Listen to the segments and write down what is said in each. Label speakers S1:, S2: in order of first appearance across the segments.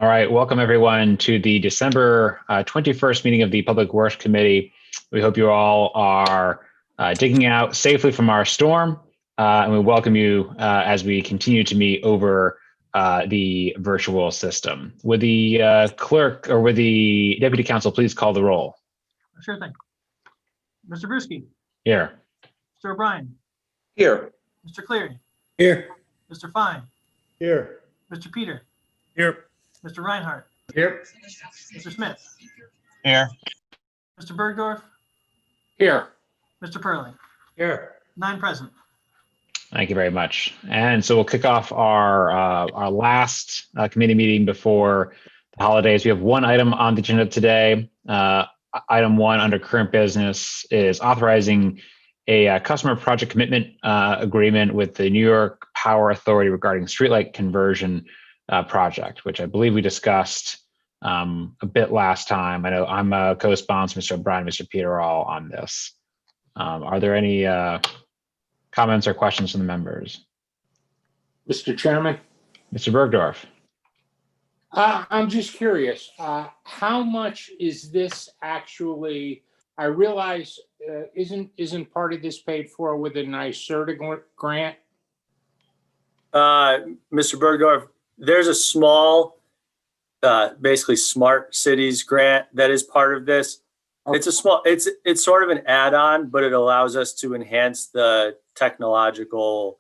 S1: All right, welcome everyone to the December 21st meeting of the Public Works Committee. We hope you all are digging out safely from our storm, and we welcome you as we continue to meet over the virtual system. Would the clerk or would the deputy counsel please call the roll?
S2: Sure thing. Mr. Bruschi.
S1: Here.
S2: Mr. O'Brien.
S3: Here.
S2: Mr. Cleary.
S3: Here.
S2: Mr. Fine.
S3: Here.
S2: Mr. Peter.
S3: Here.
S2: Mr. Reinhardt.
S3: Here.
S2: Mr. Smith.
S3: Here.
S2: Mr. Bergdorf.
S3: Here.
S2: Mr. Perling.
S3: Here.
S2: 9 present.
S1: Thank you very much. And so we'll kick off our last committee meeting before the holidays. We have one item on the agenda today. Item 1 under current business is authorizing a customer project commitment agreement with the New York Power Authority regarding streetlight conversion project, which I believe we discussed a bit last time. I know I'm a co-sponsor, Mr. O'Brien, Mr. Peter, all on this. Are there any comments or questions from the members?
S3: Mr. Chairman.
S1: Mr. Bergdorf.
S3: I'm just curious, how much is this actually? I realize isn't part of this paid for with a NYSERDA grant?
S4: Mr. Bergdorf, there's a small, basically smart cities grant that is part of this.
S3: Okay.
S4: It's a small, it's sort of an add-on, but it allows us to enhance the technological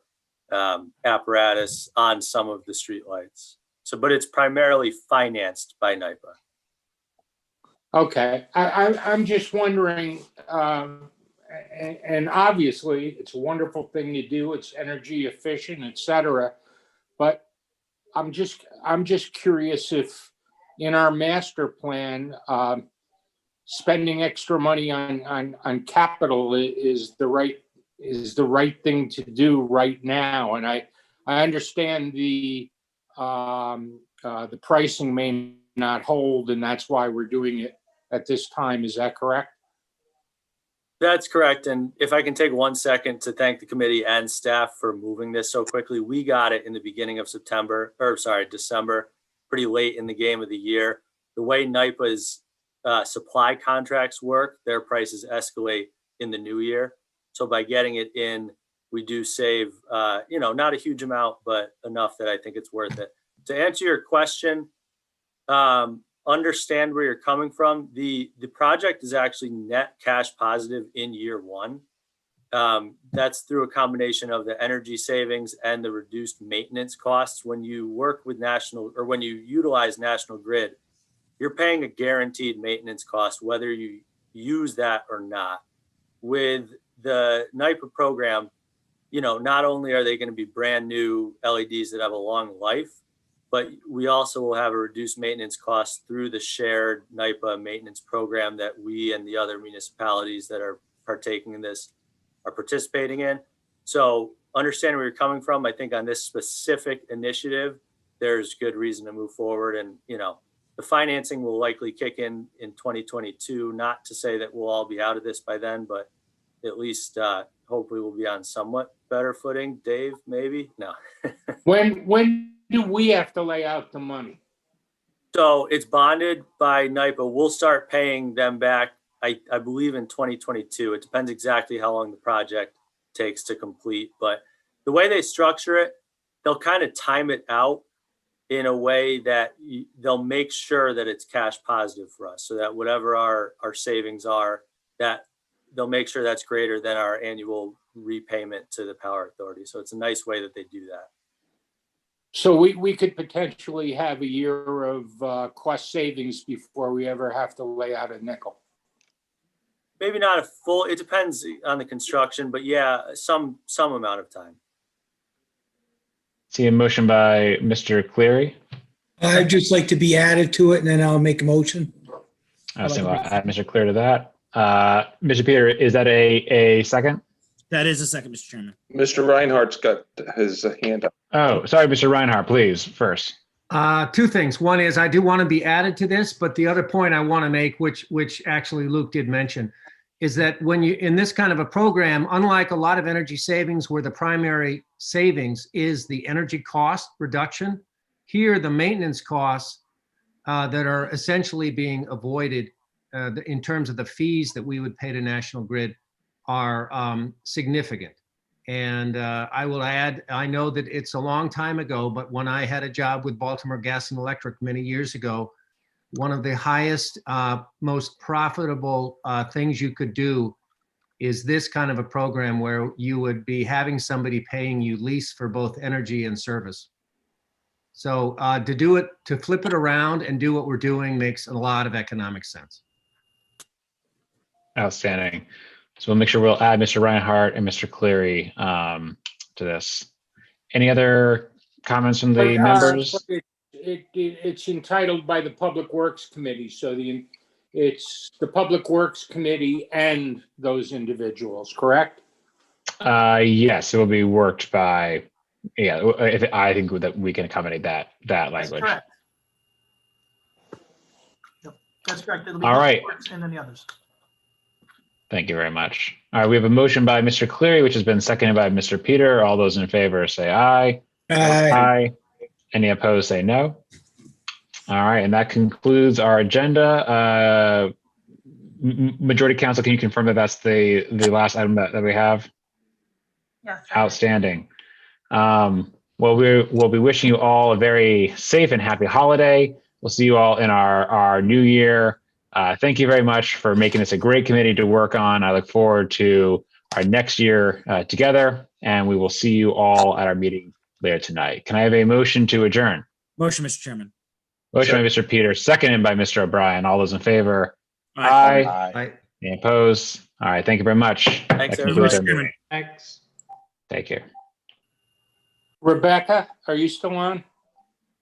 S4: apparatus on some of the streetlights. So, but it's primarily financed by NYPA.
S3: Okay, I'm just wondering, and obviously it's a wonderful thing to do. It's energy efficient, et cetera. But I'm just curious if in our master plan, spending extra money on capital is the right thing to do right now. And I understand the pricing may not hold, and that's why we're doing it at this time. Is that correct?
S4: That's correct. And if I can take 1 second to thank the committee and staff for moving this so quickly. We got it in the beginning of December, pretty late in the game of the year. The way NYPA's supply contracts work, their prices escalate in the new year. So by getting it in, we do save, not a huge amount, but enough that I think it's worth it. To answer your question, understand where you're coming from. The project is actually net cash positive in year 1. That's through a combination of the energy savings and the reduced maintenance costs. When you work with when you utilize National Grid, you're paying a guaranteed maintenance cost, whether you use that or not. With the NYPA program, not only are they going to be brand new LEDs that have a long life, but we also will have a reduced maintenance cost through the shared NYPA maintenance program that we and the other municipalities that are partaking in this are participating in. So understand where you're coming from. I think on this specific initiative, there's good reason to move forward. And, the financing will likely kick in 2022. Not to say that we'll all be out of this by then, but at least hopefully we'll be on somewhat better footing. Dave, maybe? No.
S3: When do we have to lay out the money?
S4: So it's bonded by NYPA. We'll start paying them back, I believe, in 2022. It depends exactly how long the project takes to complete. But the way they structure it, they'll kind of time it out in a way that they'll make sure that it's cash positive for us, so that whatever our savings are, that they'll make sure that's greater than our annual repayment to the Power Authority. So it's a nice way that they do that.
S3: So we could potentially have a year of cost savings before we ever have to lay out a nickel.
S4: Maybe not a full, it depends on the construction, but yeah, some amount of time.
S1: See a motion by Mr. Cleary.
S5: I'd just like to be added to it, and then I'll make a motion.
S1: So I'll add Mr. Cleary to that. Mr. Peter, is that a second?
S6: That is a second, Mr. Chairman.
S7: Mr. Reinhardt's got his hand up.
S1: Oh, sorry, Mr. Reinhardt, please, first.
S8: 2 things. One is I do want to be added to this, but the other point I want to make, which actually Luke did mention, is that when you, in this kind of a program, unlike a lot of energy savings where the primary savings is the energy cost reduction, here the maintenance costs that are essentially being avoided in terms of the fees that we would pay to National Grid are significant. And I will add, I know that it's a long time ago, but when I had a job with Baltimore Gas and Electric many years ago, one of the highest, most profitable things you could do is this kind of a program where you would be having somebody paying you lease for both energy and service. So to do it, to flip it around and do what we're doing makes a lot of economic sense.
S1: Outstanding. So we'll make sure we'll add Mr. Reinhardt and Mr. Cleary to this. Any other comments from the members?
S3: It's entitled by the Public Works Committee, so it's the Public Works Committee and those individuals, correct?
S1: Yes, it will be worked by, yeah, I think that we can accommodate that
S2: That's
S1: language.
S2: correct. Yep, that's correct. It'll be
S1: All right.
S2: Public Works and then the others.
S1: Thank you very much. All right, we have a motion by Mr. Cleary, which has been seconded by Mr. Peter. All those in favor say aye. Aye. Any opposed say no. All right, and that concludes our agenda. Majority Council, can you confirm that that's the last item that we have?
S2: Yes.
S1: Outstanding. Well, we'll be wishing you all a very safe and happy holiday. We'll see you all in our new year. Thank you very much for making this a great committee to work on. I look forward to our next year together, and we will see you all at our meeting later tonight. Can I have a motion to adjourn?
S6: Motion, Mr. Chairman.
S1: Motion by Mr. Peters, seconded by Mr. O'Brien. All those in favor?
S6: Aye.
S1: Aye. Any opposed? All right, thank you very much.
S4: Thanks,
S1: That concludes our
S4: everybody.
S1: meeting. Take care.
S3: Rebecca, are you still on?